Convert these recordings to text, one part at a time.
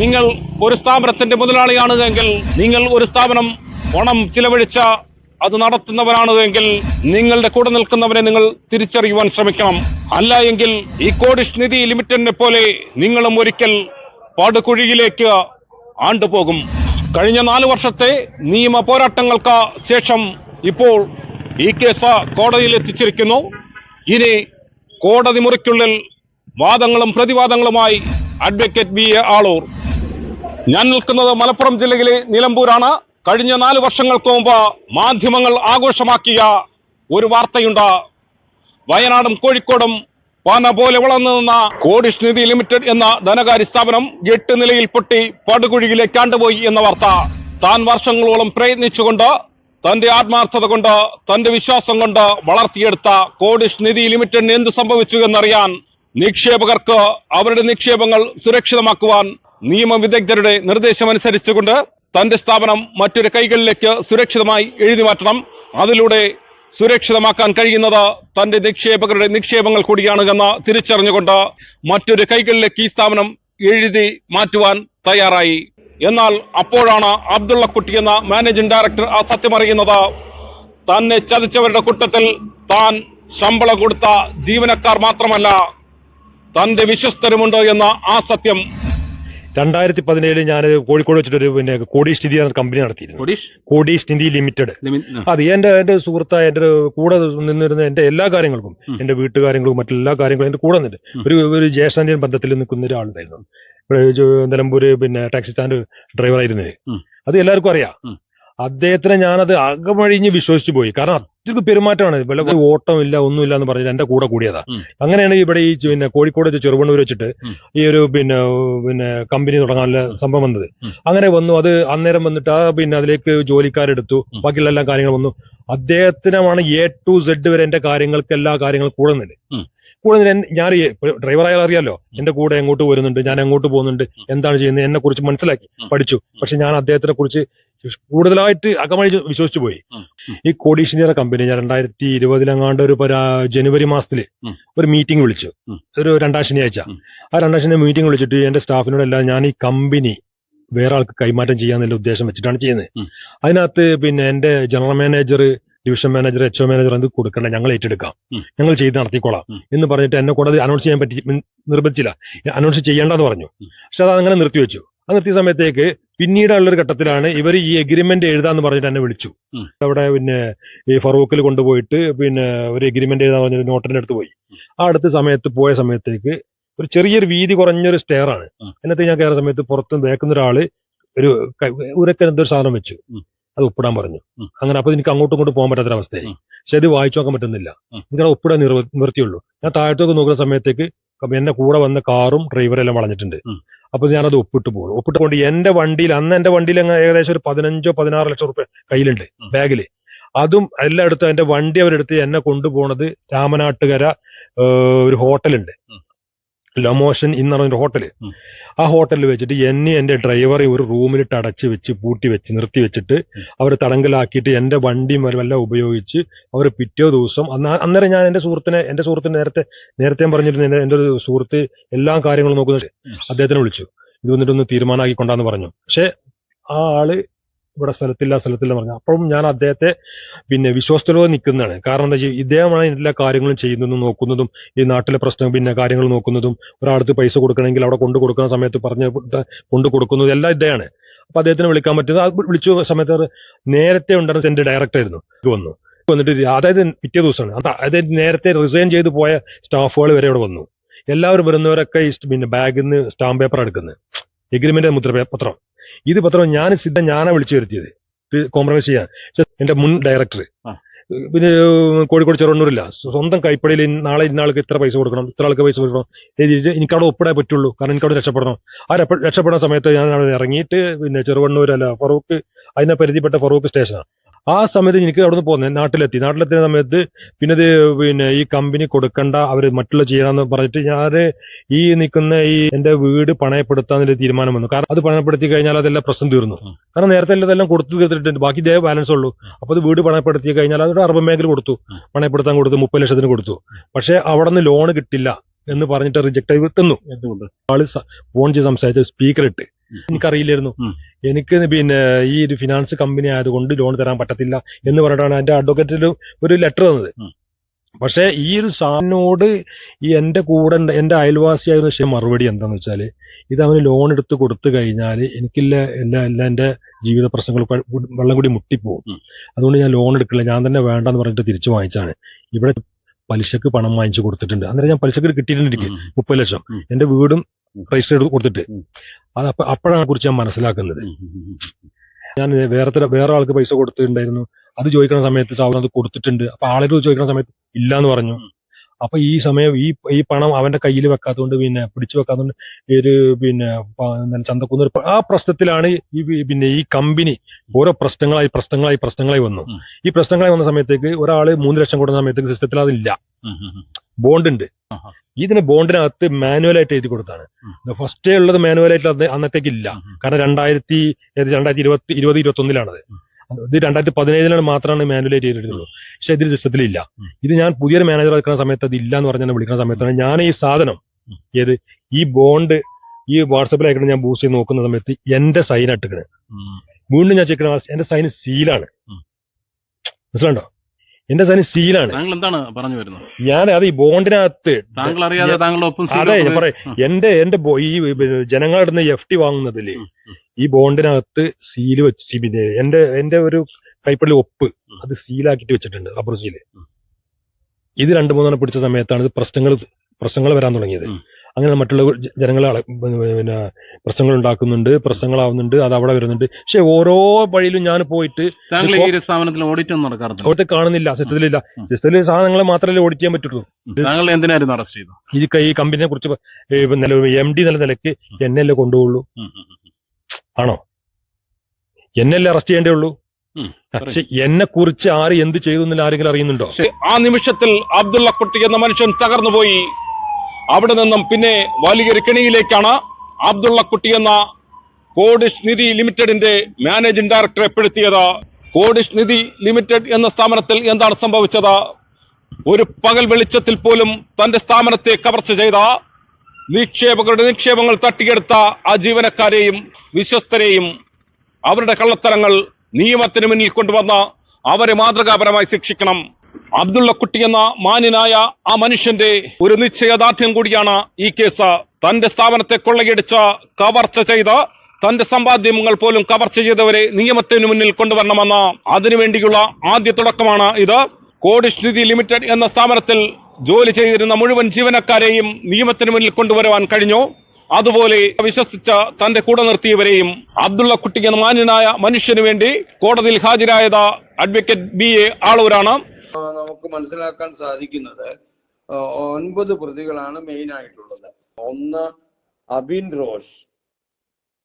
നിങ്ങൾ ഒരു സ്ഥാപനത്തിന്റെ മുതലാളിയാണ് എങ്കിൽ, നിങ്ങൾ ഒരു സ്ഥാപനം പണം ചിലവഴിച്ച അത് നടത്തുന്നവരാണ് എങ്കിൽ, നിങ്ങളുടെ കൂടെ നിൽക്കുന്നവരെ നിങ്ങൾ തിരിച്ചറിയുവാൻ ശ്രമിക്കണം. അല്ല എങ്കിൽ ഈ കോഡിഷ് നിധി ലിമിറ്റഡിനെ പോലെ നിങ്ങളും ഒരിക്കൽ പടുകുഴിയിലേക്ക് ആണ്ടുപോകും. കഴിഞ്ഞ 4 വർഷത്തെ നിയമ പോരാട്ടങ്ങൾക്ക് ശേഷം ഇപ്പോൾ ഈ കേസ് കോടതിയിൽ എത്തിച്ചിരിക്കുന്നു. ഇനി കോടതി മുറിക്കുള്ളിൽ വാദങ്ങളും പ്രതിവാദങ്ങളുമായി അഡ്വക്കേറ്റ് BA ആളൂർ. ഞാൻ നിൽക്കുന്നത് മലപ്പുറം ജില്ലയിലെ നിലമ്പൂരാണ്. കഴിഞ്ഞ 4 വർഷങ്ങൾക്ക് മുമ്പ് മാധ്യമങ്ങൾ ആഘോഷമാക്കിയ ഒരു വാർത്തയുണ്ട്. വയനാടും കോഴിക്കോടും പാന പോലെ വളർന്നു നിന്ന കോഡിഷ് നിധി ലിമിറ്റഡ് എന്ന ധനകാര്യ സ്ഥാപനം 8 നിലയിൽ പൊട്ടി പടുകുഴിയിലേക്ക് ആണ്ടുപോയി എന്ന വാർത്ത. താൻ വർഷങ്ങളോളം പ്രയത്നിച്ചുകൊണ്ട്, തന്റെ ആത്മാർത്ഥത കൊണ്ട്, തന്റെ വിശ്വാസം കൊണ്ട് വളർത്തിയെടുത്ത കോഡിഷ് നിധി ലിമിറ്റഡിന് എന്ത് സംഭവിച്ചു എന്നറിയാൻ നിക്ഷേപകർക്ക് അവരുടെ നിക്ഷേപങ്ങൾ സുരക്ഷിതമാക്കുവാൻ നിയമവിദഗ്ധരുടെ നിർദ്ദേശമനുസരിച്ചുകൊണ്ട് തന്റെ സ്ഥാപനം മറ്റൊരു കൈകളിലേക്ക് സുരക്ഷിതമായി എഴുതി മാറ്റണം. അതിലൂടെ സുരക്ഷിതമാക്കാൻ കഴിയുന്നത് തന്റെ നിക്ഷേപകരുടെ നിക്ഷേപങ്ങൾ കൂടിയാണ് എന്ന് തിരിച്ചറിഞ്ഞുകൊണ്ട് മറ്റൊരു കൈകളിലേക്ക് ഈ സ്ഥാപനം എഴുതി മാറ്റുവാൻ തയ്യാറായി. എന്നാൽ അപ്പോഴാണ് അബ്ദുള്ളക്കുട്ടി എന്ന മാനേജിംഗ് ഡയറക്ടർ ആ സത്യമറിയുന്നത്. തന്നെ ചതിച്ചവരുടെ കൂട്ടത്തിൽ താൻ ശമ്പളം കൊടുത്ത ജീവനക്കാർ മാത്രമല്ല, തന്റെ വിശ്വസ്തരുമുണ്ട് എന്ന ആ സത്യം. 2017 ഞാൻ കോഴിക്കോട് വെച്ചിട്ടൊരു കോഡിഷ് നിധി എന്ന കമ്പനി നടത്തിയിരുന്നു. കോഡിഷ് നിധി ലിമിറ്റഡ്. അത് എന്റെ സുഹൃത്തായ എന്റെ കൂടെ നിന്നിരുന്ന എന്റെ എല്ലാ കാര്യങ്ങൾക്കും, എന്റെ വീട്ടുകാര്യങ്ങൾക്കും മറ്റെല്ലാ കാര്യങ്ങളും എന്റെ കൂടെ നിന്നിട്ട് ഒരു ജ്യേഷ്ഠന്റെ ബന്ധത്തിൽ നിൽക്കുന്ന ഒരാളുണ്ടായിരുന്നു. നിലമ്പൂര് ടാക്സി സ്റ്റാൻഡ് ഡ്രൈവറായിരുന്നത്. അത് എല്ലാവർക്കും അറിയാം. അദ്ദേഹത്തിനെ ഞാനത് അകമഴിഞ്ഞ് വിശ്വസിച്ചു പോയി. കാരണം അത്രയ്ക്ക് പെരുമാറ്റമാണ്. വല്ല ഓട്ടമില്ല ഒന്നുമില്ല എന്ന് പറഞ്ഞിട്ട് എന്റെ കൂടെ കൂടിയതാ. അങ്ങനെയാണ് ഇവിടെ ഈ കോഴിക്കോട് ചെറുവണ്ണൂർ വെച്ചിട്ട് ഈ ഒരു കമ്പനി തുടങ്ങാനുള്ള സംഭവം വന്നത്. അങ്ങനെ വന്നു. അത് അന്നേരം വന്നിട്ട് അതിലേക്ക് ജോലിക്കാരെടുത്തു. ബാക്കിയുള്ള എല്ലാ കാര്യങ്ങളും വന്നു. അദ്ദേഹത്തിനാണ് A to Z വരെ എന്റെ കാര്യങ്ങൾക്ക് എല്ലാ കാര്യങ്ങളും കൂടുന്നില്ല. ഞാൻ ഡ്രൈവറായാലും അറിയാലോ, എന്റെ കൂടെ എങ്ങോട്ട് വരുന്നുണ്ട്, ഞാൻ എങ്ങോട്ട് പോകുന്നുണ്ട്, എന്താണ് ചെയ്യുന്നത്, എന്നെ കുറിച്ച് മനസ്സിലാക്കി പഠിച്ചു. പക്ഷെ ഞാൻ അദ്ദേഹത്തിനെ കുറിച്ച് കൂടുതലായിട്ട് അകമഴി വിശ്വസിച്ചു പോയി. ഈ കോഡിഷ് നിധി കമ്പനി ഞാൻ 2020 ഒരു ജനുവരി മാസത്തില് ഒരു മീറ്റിംഗ് വിളിച്ചു. ഒരു 2ാം ശനിയാഴ്ച. ആ 2ാം ശനി മീറ്റിംഗ് വിളിച്ചിട്ട് എന്റെ സ്റ്റാഫിനോടെല്ലാം ഞാൻ ഈ കമ്പനി വേറെ ആൾക്ക് കൈമാറ്റം ചെയ്യാന്നുള്ള ഉദ്ദേശം വെച്ചിട്ടാണ് ചെയ്യുന്നത്. അതിനകത്ത് എന്റെ general manager, division manager, HO manager എന്ത് കൊടുക്കണ്ട, ഞങ്ങൾ ഏറ്റെടുക്കാം, ഞങ്ങൾ ചെയ്ത് നടത്തിക്കോളാം എന്ന് പറഞ്ഞിട്ട് എന്നെ കൂടെ അനൗൺസ് ചെയ്യാൻ നിർബന്ധിച്ചില്ല. അനൗൺസ് ചെയ്യേണ്ടെന്ന് പറഞ്ഞു. പക്ഷെ അത് അങ്ങനെ നിർത്തിവെച്ചു. ആ നിർത്തിയ സമയത്തേക്ക് പിന്നീടുള്ളൊരു ഘട്ടത്തിലാണ് ഇവർ ഈ എഗ്രിമെന്റ് എഴുതാന്ന് പറഞ്ഞിട്ട് എന്നെ വിളിച്ചു. അവിടെ ഈ ഫറൂഖിൽ കൊണ്ടുപോയിട്ട് ഒരു എഗ്രിമെന്റ് എഴുതാൻ പറഞ്ഞ നോട്ടിന്റെ അടുത്ത് പോയി. ആ അടുത്ത സമയത്ത് പോയ സമയത്തേക്ക് ഒരു ചെറിയൊരു വീതി കുറഞ്ഞൊരു സ്റ്റെയർ ആണ്. എന്നിട്ട് ഞാൻ കയറുന്ന സമയത്ത് പുറത്ത് വേക്കുന്ന ഒരാള് ഉരക്കെ എന്തൊരു സാധനം വെച്ചു. അത് ഒപ്പിടാൻ പറഞ്ഞു. അങ്ങനെ അപ്പൊ എനിക്ക് അങ്ങോട്ടും ഇങ്ങോട്ടും പോകാൻ പറ്റാത്തൊരവസ്ഥയായി. പക്ഷെ അത് വായിച്ചു നോക്കാൻ പറ്റുന്നില്ല. എനിക്കത് ഒപ്പിടാൻ നിവൃത്തിയുള്ളൂ. ഞാൻ താഴത്തേക്ക് നോക്കുന്ന സമയത്തേക്ക് എന്നെ കൂടെ വന്ന കാറും ഡ്രൈവറെല്ലാം വളഞ്ഞിട്ടുണ്ട്. അപ്പൊ ഞാനത് ഒപ്പിട്ട് പോകും. ഒപ്പിട്ടുകൊണ്ട് എന്റെ വണ്ടിയിൽ ഏകദേശം ഒരു 15-16 ലക്ഷം റുപ്യ കയ്യിലുണ്ട് ബാഗില്. അതും എല്ലാം എടുത്ത് എന്റെ വണ്ടി അവരെടുത്ത് എന്നെ കൊണ്ടുപോണത് രാമനാട്ടുകര ഒരു ഹോട്ടലുണ്ട്, ലൊമോഷൻ എന്ന് പറഞ്ഞൊരു ഹോട്ടല്. ആ ഹോട്ടലിൽ വെച്ചിട്ട് എന്റെ ഡ്രൈവറെ ഒരു റൂമിലിട്ട് അടച്ച് വെച്ച് പൂട്ടി വെച്ച് നിർത്തി വെച്ചിട്ട് അവർ തടങ്കലാക്കിയിട്ട് എന്റെ വണ്ടിയും എല്ലാം ഉപയോഗിച്ച് അവർ പിറ്റേ ദിവസം അന്നേരം ഞാൻ എന്റെ സുഹൃത്തിന് നേരത്തെ പറഞ്ഞിരുന്നു, എന്റെ ഒരു സുഹൃത്ത് എല്ലാ കാര്യങ്ങളും നോക്കുന്നത്, അദ്ദേഹത്തിനെ വിളിച്ചു. ഇത് വന്നിട്ടൊന്ന് തീരുമാനമാക്കിക്കൊണ്ടാന്ന് പറഞ്ഞു. പക്ഷെ ആ ആള് ഇവിടെ സ്ഥലത്തില്ല പറഞ്ഞു. അപ്പോഴും ഞാൻ അദ്ദേഹത്തെ വിശ്വാസത്തോടെ നിൽക്കുന്നതാണ്. കാരണം എന്താ വെച്ചാൽ ഇദ്ദേഹമാണ് എല്ലാ കാര്യങ്ങളും ചെയ്യുന്നതും നോക്കുന്നതും ഈ നാട്ടിലെ പ്രശ്നം കാര്യങ്ങൾ നോക്കുന്നതും ഒരാൾക്ക് പൈസ കൊടുക്കണമെങ്കിൽ അവിടെ കൊണ്ടു കൊടുക്കുന്ന സമയത്ത് കൊണ്ടു കൊടുക്കുന്നതും എല്ലാം ഇദ്ദേഹമാണ്. അപ്പൊ അദ്ദേഹത്തിന് വിളിക്കാൻ പറ്റുന്നത്. വിളിച്ച സമയത്ത് നേരത്തെ ഉണ്ടായിരുന്ന എന്റെ ഡയറക്ടർ ആയിരുന്നു വന്നിട്ട്, അതായത് പിറ്റേ ദിവസമാണ്. അതായത് നേരത്തെ റിസൈൻ ചെയ്ത് പോയ സ്റ്റാഫുകൾ വരെ ഇവിടെ വന്നു. എല്ലാവരും വരുന്നവരൊക്കെ ബാഗിൽ നിന്ന് സ്റ്റാമ്പ് പേപ്പർ എടുക്കുന്നത്, എഗ്രിമെന്റ് മുദ്രപത്രം. ഇത് പത്രം ഞാനാ വിളിച്ചു വരുത്തിയത് കോംപ്രമൈസ് ചെയ്യാൻ. എന്റെ മുൻ ഡയറക്ടർ കോഴിക്കോട് ചെറുവണ്ണൂരില്ല, സ്വന്തം കൈപ്പടിയിൽ നാളെ ഇന്നാൾക്ക് ഇത്ര പൈസ കൊടുക്കണം, ഇത്ര ആൾക്ക് പൈസ കൊടുക്കണം, എനിക്കവിടെ ഒപ്പിടാൻ പറ്റുള്ളൂ. കാരണം എനിക്കവിടെ രക്ഷപ്പെടണം. രക്ഷപ്പെടുന്ന സമയത്ത് ഞാൻ അവിടെ ഇറങ്ങിയിട്ട് ചെറുവണ്ണൂരല്ല ഫറൂഖ്, അതിനെ പരിധിപ്പെട്ട ഫറൂഖ് സ്റ്റേഷനാണ്. ആ സമയത്ത് എനിക്ക് അവിടെ നിന്ന് പോകുന്നത് നാട്ടിലെത്തിയ സമയത്ത് ഈ കമ്പനി കൊടുക്കണ്ട, അവര് മറ്റുള്ള ചെയ്യണമെന്ന് പറഞ്ഞിട്ട് ഞാൻ ഈ നിൽക്കുന്ന എന്റെ വീട് പണയപ്പെടുത്താൻ തീരുമാനം വന്നു. കാരണം അത് പണയപ്പെടുത്തി കഴിഞ്ഞാൽ അതെല്ലാം പ്രശ്നം തീർന്നു. കാരണം നേരത്തെ ഇതെല്ലാം കൊടുത്തു തീർത്തിട്ടുണ്ട്, ബാക്കി ഇതേ ബാലൻസ് ഉള്ളൂ. അപ്പൊ അത് വീട് പണയപ്പെടുത്തി കഴിഞ്ഞാൽ അത് അർബൻ ബാങ്കിൽ പണയപ്പെടുത്താൻ കൊടുത്തു, 30 ലക്ഷത്തിന് കൊടുത്തു. പക്ഷെ അവിടെ നിന്ന് ലോൺ കിട്ടില്ല എന്ന് പറഞ്ഞിട്ട് റിജക്ട് ആയി തന്നു. എന്തുകൊണ്ട്? ആള് ഫോൺ ചെയ്ത് സംസാരിച്ച സ്പീക്കർ ഇട്ട് എനിക്കറിയില്ലായിരുന്നു. എനിക്ക് പിന്നെ ഈ ഒരു ഫിനാൻസ് കമ്പനി ആയതുകൊണ്ട് ലോൺ തരാൻ പറ്റത്തില്ല എന്ന് പറഞ്ഞിട്ടാണ് എന്റെ അഡ്വക്കേറ്റിൽ ഒരു ലെറ്റർ തന്നത്. പക്ഷെ ഈ ഒരു സാറിനോട് ഈ എന്റെ കൂടെ എന്റെ അയൽവാസിയായിരുന്ന ശരി മറുപടി എന്താന്ന് വെച്ചാല്, ഇത് അവന് ലോൺ എടുത്ത് കൊടുത്തു കഴിഞ്ഞാൽ എനിക്കില്ല എല്ലാ എന്റെ ജീവിത പ്രശ്നങ്ങൾ വെള്ളം കൂടി മുട്ടിപ്പോവും, അതുകൊണ്ട് ഞാൻ ലോൺ എടുക്കില്ല, ഞാൻ തന്നെ വേണ്ടെന്ന് പറഞ്ഞിട്ട് തിരിച്ചു വാങ്ങിച്ചാണ്. ഇവിടെ പലിശക്ക് പണം വാങ്ങിച്ചു കൊടുത്തിട്ടുണ്ട്. അന്നേരം ഞാൻ പലിശക്ക് കിട്ടിയിട്ടുണ്ട് എനിക്ക് 30 ലക്ഷം, എന്റെ വീടും രജിസ്റ്റർ ചെയ്ത് കൊടുത്തിട്ട്. അത് അപ്പോഴാണ് കുറിച്ച് ഞാൻ മനസ്സിലാക്കുന്നത്. ഞാൻ വേറെ ആൾക്ക് പൈസ കൊടുത്തിട്ടുണ്ടായിരുന്നു, അത് ചോദിക്കുന്ന സമയത്ത് സാധനം അത് കൊടുത്തിട്ടുണ്ട്. അപ്പൊ ആളുകൾ ചോദിക്കുന്ന സമയത്ത് ഇല്ലാന്ന് പറഞ്ഞു. അപ്പൊ ഈ സമയം ഈ പണം അവന്റെ കയ്യിൽ വെക്കാത്തതുകൊണ്ട്, പിന്നെ പിടിച്ചു വെക്കാത്തതുകൊണ്ട് ഒരു പിന്നെ ചന്തക്കുന്ന് ആ പ്രശ്നത്തിലാണ് ഈ കമ്പനി ഓരോ പ്രശ്നങ്ങളായി വന്നു. ഈ പ്രശ്നങ്ങളായി വന്ന സമയത്തേക്ക് ഒരാള് 3 ലക്ഷം കൊടുക്കുന്ന സമയത്തേക്ക് സിസ്റ്റത്തിൽ അതില്ല, ബോണ്ട് ഉണ്ട്. ഇതിന് ബോണ്ടിനകത്ത് മാനുവലായിട്ട് എഴുതി കൊടുത്താണ്. ഫസ്റ്റേ ഉള്ളത് മാനുവലായിട്ട് അന്നത്തേക്ക് ഇല്ല, കാരണം 2020-21 ഇത് 2017 മാത്രമാണ് മാനുവലായിട്ട് എഴുതിയിട്ടുള്ളൂ. പക്ഷെ ഇതിൽ സിസ്റ്റത്തിലില്ല. ഇത് ഞാൻ പുതിയൊരു മാനേജർ എടുക്കുന്ന സമയത്ത് അത് ഇല്ല എന്ന് പറഞ്ഞ് വിളിക്കുന്ന സമയത്താണ് ഞാൻ ഈ സാധനം ഈ ബോണ്ട് ഈ വാട്സാപ്പിൽ അയക്കണം ഞാൻ ബൂസ്റ്റ് ചെയ്ത് നോക്കുന്ന സമയത്ത് എന്റെ സൈൻ ഇട്ടിക്കണ്. വീണ്ടും ഞാൻ ചെക്ക് ചെയ്യണം, എന്റെ സൈൻ സീലാണ്. മനസ്സിലുണ്ടോ? എന്റെ സൈൻ സീലാണ്. എന്താണ് പറഞ്ഞു വരുന്നത്? ഞാൻ അത് ഈ ബോണ്ടിനകത്ത് അതെ ഞാൻ പറയാം, എന്റെ ഈ ജനങ്ങളുടെ അടുത്ത് FD വാങ്ങുന്നതില് ഈ ബോണ്ടിനകത്ത് സീല് വെച്ച് പിന്നെ എന്റെ ഒരു കൈപ്പള്ളി ഒപ്പ് അത് സീലാക്കിട്ട് വെച്ചിട്ടുണ്ട്, റബ്ബർ സീല്. ഇത് 2-3 പിടിച്ച സമയത്താണ് ഇത് പ്രശ്നങ്ങൾ വരാൻ തുടങ്ങിയത്. അങ്ങനെ മറ്റുള്ള ജനങ്ങളെ പിന്നെ പ്രശ്നങ്ങൾ ഉണ്ടാക്കുന്നുണ്ട്, പ്രശ്നങ്ങളാവുന്നുണ്ട്, അത് അവിടെ വരുന്നുണ്ട്. പക്ഷെ ഓരോ വഴിയിലും ഞാൻ പോയിട്ട് ഓഡിറ്റ് കാണുന്നില്ല, സിസ്റ്റത്തിലില്ല. സിസ്റ്റത്തിൽ സാധനങ്ങളെ മാത്രമല്ലേ ഓഡിറ്റ് ചെയ്യാൻ പറ്റുള്ളൂ. എന്തിനായിരുന്നു അറസ്റ്റ് ചെയ്തത്? ഈ കമ്പനിയെ കുറിച്ച് MD നിലയ്ക്ക് എന്നെയല്ലേ കൊണ്ടുപോകുള്ളൂ? ആണോ? എന്നെയല്ലേ അറസ്റ്റ് ചെയ്യേണ്ടേ ഉള്ളൂ? പക്ഷെ എന്നെ കുറിച്ച് ആര് എന്ത് ചെയ്തു എന്നില്ല ആരെങ്കിലും അറിയുന്നുണ്ടോ? ആ നിമിഷത്തിൽ അബ്ദുള്ള കുട്ടി എന്ന മനുഷ്യൻ തകർന്നുപോയി. അവിടെ നിന്നും പിന്നെ വലിയൊരു കെണിയിലേക്കാണ് അബ്ദുള്ള കുട്ടി എന്ന കോഡിഷ് നിധി ലിമിറ്റഡിന്റെ മാനേജിംഗ് ഡയറക്ടറെ പെടുത്തിയത്. കോഡിഷ് നിധി ലിമിറ്റഡ് എന്ന സ്ഥാപനത്തിൽ എന്താണ് സംഭവിച്ചത്? ഒരു പകൽ വെളിച്ചത്തിൽ പോലും തന്റെ സ്ഥാപനത്തെ കവർച്ച ചെയ്ത നിക്ഷേപകരുടെ നിക്ഷേപങ്ങൾ തട്ടിയെടുത്ത ആ ജീവനക്കാരെയും വിശ്വസ്തരെയും അവരുടെ കള്ളത്തരങ്ങൾ നിയമത്തിന് മുന്നിൽ കൊണ്ടുവന്ന് അവരെ മാതൃകാപരമായി ശിക്ഷിക്കണം. അബ്ദുള്ള കുട്ടി എന്ന മാന്യനായ ആ മനുഷ്യന്റെ ഒരു നിശ്ചയദാർഢ്യം കൂടിയാണ് ഈ കേസ്. തന്റെ സ്ഥാപനത്തെ കൊള്ളയടിച്ച കവർച്ച ചെയ്ത് തന്റെ സമ്പാദ്യങ്ങൾ പോലും കവർച്ച ചെയ്തവരെ നിയമത്തിന് മുന്നിൽ കൊണ്ടുവരണമെന്ന് അതിനുവേണ്ടിയുള്ള ആദ്യ തുടക്കമാണ് ഇത്. കോഡിഷ് നിധി ലിമിറ്റഡ് എന്ന സ്ഥാപനത്തിൽ ജോലി ചെയ്തിരുന്ന മുഴുവൻ ജീവനക്കാരെയും നിയമത്തിന് മുന്നിൽ കൊണ്ടുവരുവാൻ കഴിഞ്ഞു. അതുപോലെ വിശ്വസിച്ച തന്റെ കൂടെ നിർത്തിയവരെയും. അബ്ദുള്ള കുട്ടി എന്ന മാന്യനായ മനുഷ്യന് വേണ്ടി കോടതിയിൽ ഹാജരായത് അഡ്വക്കേറ്റ് BA ആളൂരാണ്. നമുക്ക് മനസ്സിലാക്കാൻ സാധിക്കുന്നത് 9 പ്രതികളാണ് മെയിൻ ആയിട്ടുള്ളത്. 1 അബിൻ റോഷ്,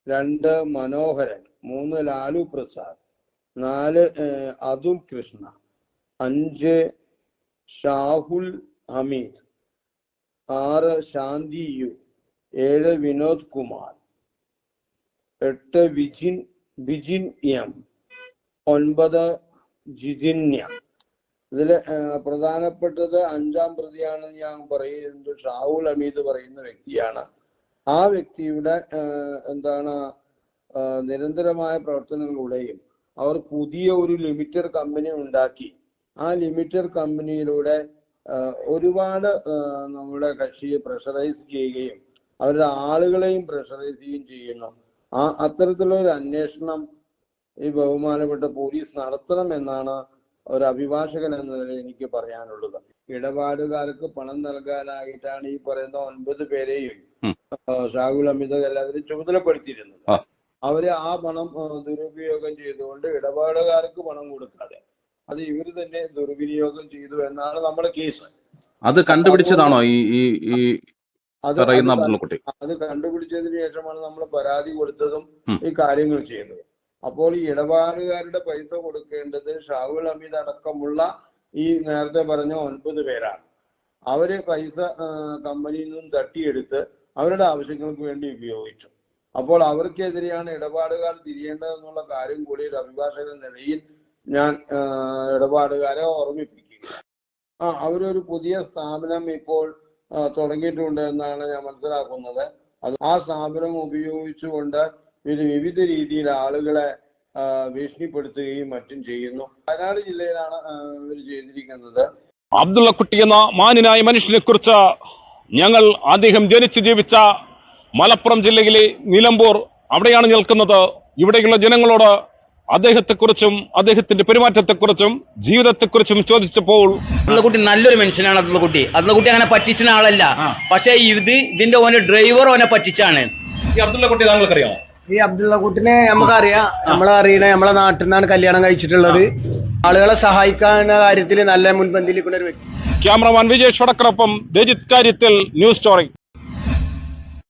2 മനോഹരൻ, 3 ലാലു പ്രസാദ്, 4 അതുൽ കൃഷ്ണ, 5 ഷാഹുൽ ഹമീദ്, 6 ശാന്തി യു, 7 വിനോദ് കുമാർ, 8 ബിജിൻ എം, 9 ജിതിന്യ. ഇതില് പ്രധാനപ്പെട്ടത് 5ാം പ്രതിയാണെന്ന് ഞാൻ പറയുന്നത് ഷാഹുൽ ഹമീദ് പറയുന്ന വ്യക്തിയാണ്. ആ വ്യക്തിയുടെ നിരന്തരമായ പ്രവർത്തനങ്ങളിലൂടെയും അവർ പുതിയ ഒരു ലിമിറ്റഡ് കമ്പനി ഉണ്ടാക്കി. ആ ലിമിറ്റഡ് കമ്പനിയിലൂടെ ഒരുപാട് നമ്മുടെ കക്ഷിയെ പ്രഷറൈസ് ചെയ്യുകയും അവരുടെ ആളുകളെയും പ്രഷറൈസ് ചെയ്യുകയും ചെയ്യുന്നു. അത്തരത്തിലുള്ള ഒരു അന്വേഷണം ഈ ബഹുമാനപ്പെട്ട പോലീസ് നടത്തണം എന്നാണ് ഒരു അഭിഭാഷകൻ എന്ന നിലയിൽ എനിക്ക് പറയാനുള്ളത്. ഇടപാടുകാർക്ക് പണം നൽകാനായിട്ടാണ് ഈ പറയുന്ന 9 പേരെയും ഷാഹുൽ ഹമീദ് എല്ലാവരും ചുമതലപ്പെടുത്തിയിരുന്നത്. അവര് ആ പണം ദുരുപയോഗം ചെയ്തുകൊണ്ട് ഇടപാടുകാർക്ക് പണം കൊടുക്കാതെ അത് ഇവര് തന്നെ ദുർവിനിയോഗം ചെയ്തു എന്നാണ് നമ്മുടെ കേസ്. അത് കണ്ടുപിടിച്ചതാണോ അത് കണ്ടുപിടിച്ചതിന് ശേഷമാണ് നമ്മൾ പരാതി കൊടുത്തതും ഈ കാര്യങ്ങൾ ചെയ്യുന്നത്. അപ്പോൾ ഈ ഇടപാടുകാരുടെ പൈസ കൊടുക്കേണ്ടത് ഷാഹുൽ ഹമീദ് അടക്കമുള്ള ഈ നേരത്തെ പറഞ്ഞ 9 പേരാണ്. അവര് പൈസ കമ്പനിയിൽ നിന്നും തട്ടിയെടുത്ത് അവരുടെ ആവശ്യങ്ങൾക്ക് വേണ്ടി ഉപയോഗിച്ചു. അപ്പോൾ അവർക്കെതിരെയാണ് ഇടപാടുകാർ തിരിയേണ്ടതെന്നുള്ള കാര്യം കൂടി ഒരു അഭിഭാഷകൻ നിലയിൽ ഞാൻ ഇടപാടുകാരെ ഓർമ്മിപ്പിക്കുക. അവരൊരു പുതിയ സ്ഥാപനം ഇപ്പോൾ തുടങ്ങിയിട്ടുണ്ട് എന്നാണ് ഞാൻ മനസ്സിലാക്കുന്നത്. ആ സ്ഥാപനം ഉപയോഗിച്ചുകൊണ്ട് വിവിധ രീതിയിൽ ആളുകളെ ഭീഷണിപ്പെടുത്തുകയും മറ്റും ചെയ്യുന്നു. വയനാട് ജില്ലയിലാണ് ഇവർ ചെയ്തിരിക്കുന്നത്. അബ്ദുള്ളക്കുട്ടി എന്ന മാന്യനായ മനുഷ്യനെ കുറിച്ച് ഞങ്ങൾ അദ്ദേഹം ജനിച്ചു ജീവിച്ച മലപ്പുറം ജില്ലയിലെ നിലമ്പൂർ അവിടെയാണ് നിൽക്കുന്നത്. ഇവിടെയുള്ള ജനങ്ങളോട് അദ്ദേഹത്തെക്കുറിച്ചും അദ്ദേഹത്തിന്റെ പെരുമാറ്റത്തെക്കുറിച്ചും ജീവിതത്തെക്കുറിച്ചും ചോദിച്ചപ്പോൾ അബ്ദുള്ളക്കുട്ടി നല്ലൊരു മനുഷ്യനാണ്. അബ്ദുള്ളക്കുട്ടി അങ്ങനെ പറ്റിച്ച ആളല്ല. പക്ഷെ ഇതിന്റെ ഓന്റെ ഡ്രൈവർ ഓനെ പറ്റിച്ചാണ്. ഈ അബ്ദുള്ളക്കുട്ടി താങ്കൾക്കറിയാമോ? ഈ അബ്ദുള്ളക്കുട്ടിനെ നമുക്കറിയാം. നമ്മളെ നാട്ടിൽ നിന്നാണ് കല്യാണം കഴിച്ചിട്ടുള്ളത്. ആളുകളെ സഹായിക്കുന്ന കാര്യത്തിൽ നല്ല മുൻപന്തിയിൽ നിൽക്കുന്ന ഒരു വ്യക്തി. ക്യാമറമാൻ വിജേഷ് വടക്കറൊപ്പം രജിത് കാര്യത്തിൽ ന്യൂസ് സ്റ്റോറി.